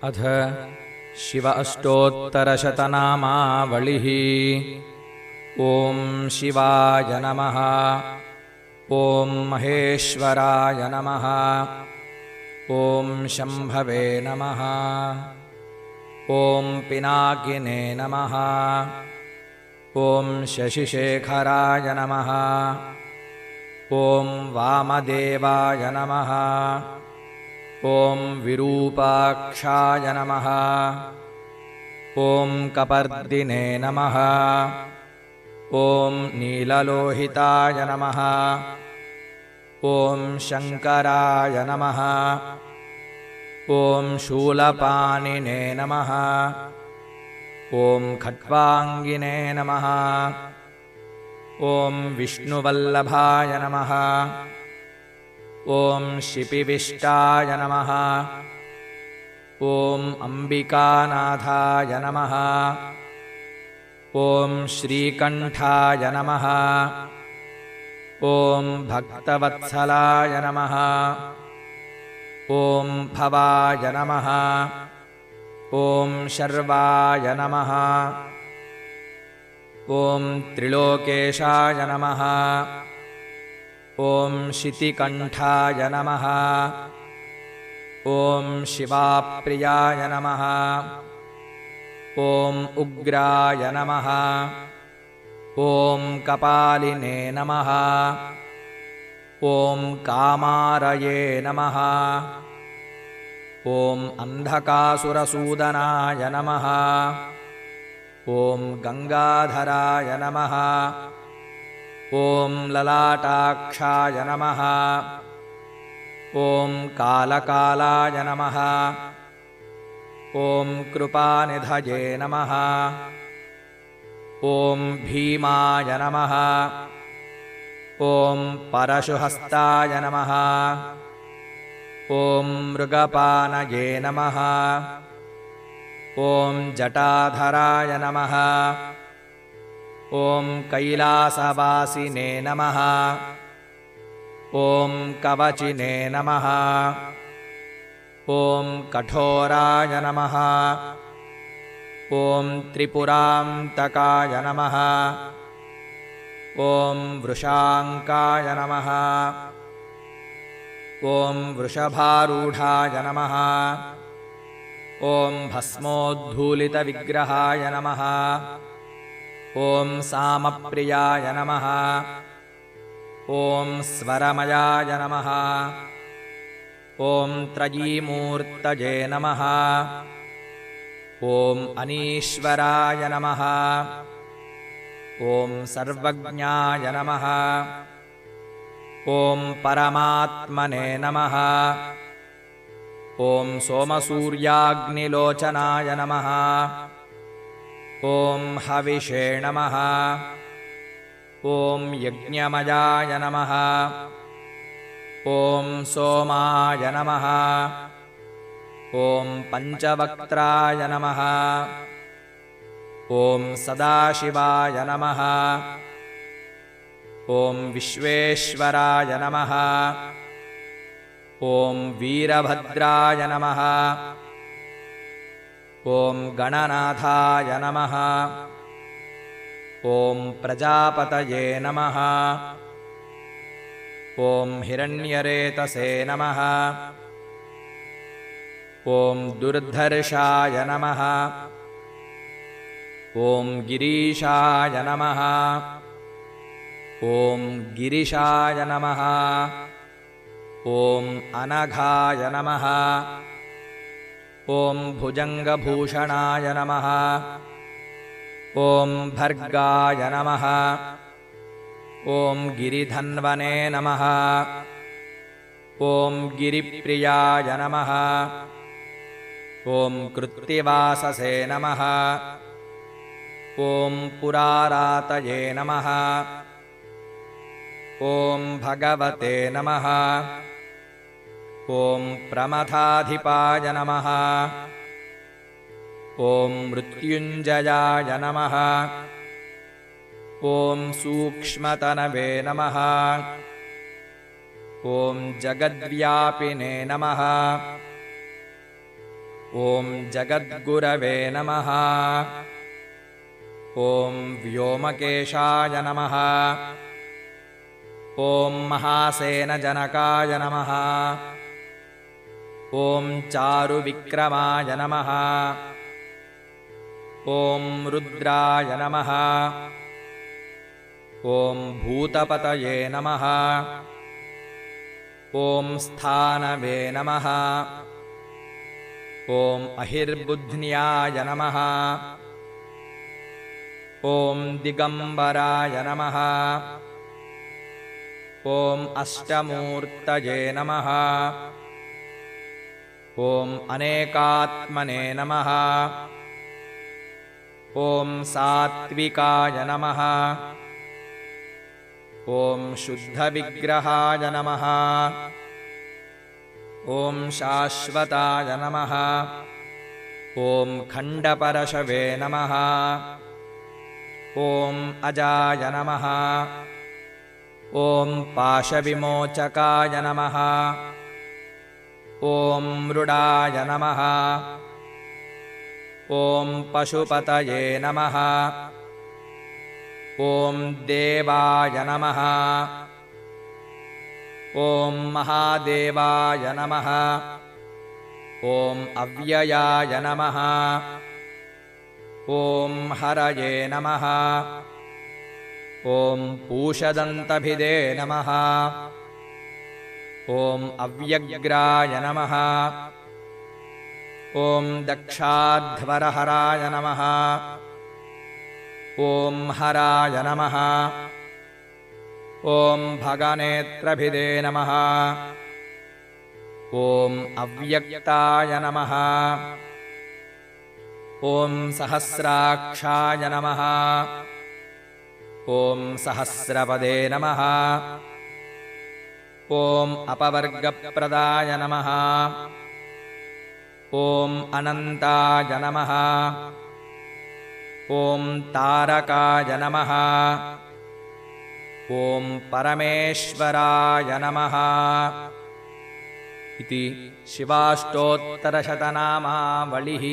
अथ शिव अष्टोत्तरशतनामावलिः। ॐ शिवाय नमः। ॐ महेश्वराय नमः। ॐ शम्भवे नमः। ॐ पिनाकिने नमः। ॐ शशिशेखराय नमः। ॐ वामदेवाय नमः। ॐ विरूपाक्षाय नमः। ॐ कपर्दिने नमः। ॐ नीललोहिताय नमः। ॐ शङ्कराय नमः। ॐ शूलपाणिने नमः। ॐ खट्वाङ्गिने नमः। ॐ विष्णुवल्लभाय नमः। ॐ शिपिविष्टाय नमः। ॐ अम्बिकानाथाय नमः। ॐ श्रीकण्ठाय नमः। ॐ भक्तवत्सलाय नमः। ॐ भवाय नमः। ॐ शर्वाय नमः। ॐ त्रिलोकेशाय नमः। ॐ शितिकण्ठाय नमः। ॐ शिवाप्रियाय नमः। ॐ उग्राय नमः। ॐ कपालिने नमः। ॐ कामारये नमः। ॐ अन्धकासुरसूदनाय नमः। ॐ गङ्गाधराय नमः। ॐ ललाटाक्षाय नमः। ॐ कालकालाय नमः। ॐ कृपानिधये नमः। ॐ भीमाय नमः। ॐ परशुहस्ताय नमः। ॐ मृगपानये नमः। ॐ जटाधराय नमः। ॐ कैलासवासिने नमः। ॐ कवचिने नमः। ॐ कठोराय नमः। ॐ त्रिपुरान्तकाय नमः। ॐ वृषाङ्काय नमः। ॐ वृषभारूढाय नमः। ॐ भस्मोद्धूलितविग्रहाय नमः। ॐ सामप्रियाय नमः। ॐ स्वरमयाय नमः। ॐ त्रयीमूर्तये नमः। ॐ अनीश्वराय नमः। ॐ सर्वज्ञाय नमः। ॐ परमात्मने नमः। ॐ सोमसूर्याग्निलोचनाय नमः। ॐ हविषे नमः। ॐ यज्ञमयाय नमः। ॐ सोमाय नमः। ॐ पञ्चवक्त्राय नमः। ॐ सदाशिवाय नमः। ॐ विश्वेश्वराय नमः। ॐ वीरभद्राय नमः। ॐ गणनाथाय नमः। ॐ प्रजापतये नमः। ॐ हिरण्यरेतसे नमः। ॐ दुर्धर्षाय नमः। ॐ गिरीशाय नमः। ॐ गिरिशाय नमः। ॐ अनघाय नमः। ॐ भुजङ्गभूषणाय नमः। ॐ भर्गाय नमः। ॐ गिरिधन्वने नमः। ॐ गिरिप्रियाय नमः। ॐ कृत्तिवाससे नमः। ॐ पुरारातये नमः। ॐ भगवते नमः। ॐ प्रमथाधिपाय नमः। ॐ मृत्युञ्जयाय नमः। ॐ सूक्ष्मतनवे नमः। ॐ जगद्व्यापिने नमः। ॐ जगद्गुरवे नमः। ॐ व्योमकेशाय नमः। ॐ महासेनजनकाय नमः। ॐ चारुविक्रमाय नमः। ॐ रुद्राय नमः। ॐ भूतपतये नमः। ॐ स्थानवे नमः। ॐ अहिर्बुध्न्याय नमः। ॐ दिगम्बराय नमः। ॐ अष्टमूर्तये नमः। ॐ अनेकात्मने नमः। ॐ सात्विकाय नमः। ॐ शुद्धविग्रहाय नमः। ॐ शाश्वताय नमः। ॐ खण्डपरशवे नमः। ॐ अजाय नमः। ॐ पाशविमोचकाय नमः। ॐ मृडाय नमः। ॐ पशुपतये नमः। ॐ देवाय नमः। ॐ महादेवाय नमः। ॐ अव्ययाय नमः। ॐ हरये नमः। ॐ पूषदन्तभिदे नमः। ॐ अव्यग्राय नमः। ॐ दक्षाध्वरहराय नमः। ॐ हराय नमः। ॐ भगनेत्रभिदे नमः। ॐ अव्यक्ताय नमः। ॐ सहस्राक्षाय नमः। ॐ सहस्रपदे नमः। ॐ अपवर्गप्रदाय नमः। ॐ अनन्ताय नमः। ॐ तारकाय नमः। ॐ परमेश्वराय नमः इति शिवाष्टोत्तरशतनामावलिः।